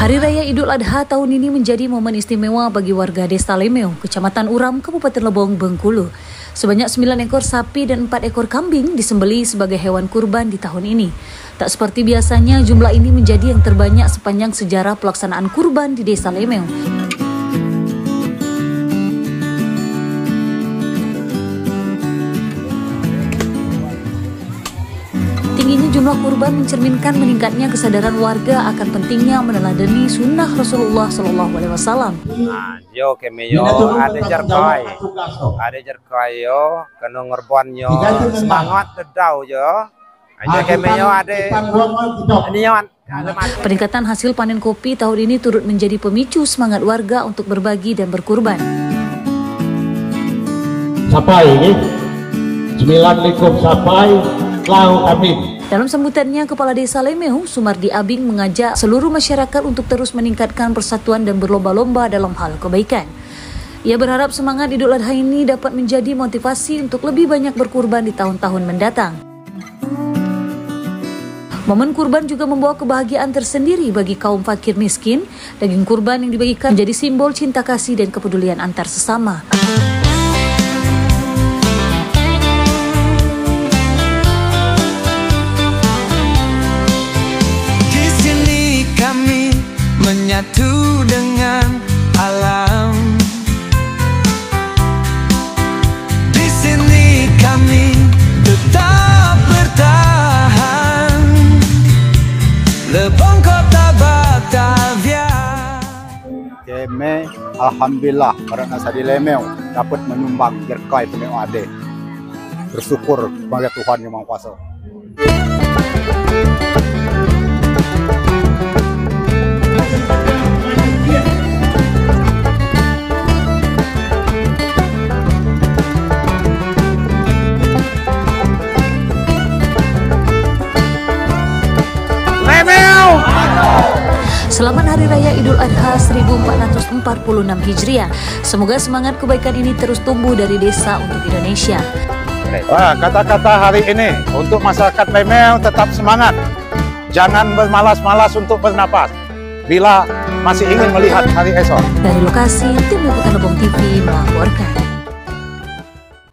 Hari Raya Idul Adha tahun ini menjadi momen istimewa bagi warga Desa Lemeu, Kecamatan Uram, Kabupaten Lebong, Bengkulu. Sebanyak 9 ekor sapi dan 4 ekor kambing disembelih sebagai hewan kurban di tahun ini. Tak seperti biasanya, jumlah ini menjadi yang terbanyak sepanjang sejarah pelaksanaan kurban di Desa Lemeu. Tingginya jumlah kurban mencerminkan meningkatnya kesadaran warga akan pentingnya meneladani sunnah Rasulullah SAW. Yo kemeyo ada jerkai yo kena ngorbonyo semangat dedau yo. Aja kemeyo ada niat. Peningkatan hasil panen kopi tahun ini turut menjadi pemicu semangat warga untuk berbagi dan berkurban. Sapai ini 9 likur sapai lau kami. Dalam sambutannya, Kepala Desa Lemeu, Sumardi Abing, mengajak seluruh masyarakat untuk terus meningkatkan persatuan dan berlomba-lomba dalam hal kebaikan. Ia berharap semangat Idul Adha ini dapat menjadi motivasi untuk lebih banyak berkurban di tahun-tahun mendatang. Momen kurban juga membawa kebahagiaan tersendiri bagi kaum fakir miskin. Daging kurban yang dibagikan menjadi simbol cinta kasih dan kepedulian antar sesama. Menyatu dengan alam. Di sini kami tetap bertahan. Lebong Kota Batavia. Kami alhamdulillah karena di Lemeu dapat menyumbang jerkai Lemeu Ade. Bersyukur kepada Tuhan Yang Maha Kuasa. Selamat Hari Raya Idul Adha 1446 Hijriah. Semoga semangat kebaikan ini terus tumbuh dari desa untuk Indonesia. Kata-kata hari ini untuk masyarakat Lemeu tetap semangat. Jangan bermalas-malas untuk bernapas bila masih ingin melihat hari esok. Dari lokasi, tim liputan Lebong TV melaporkan.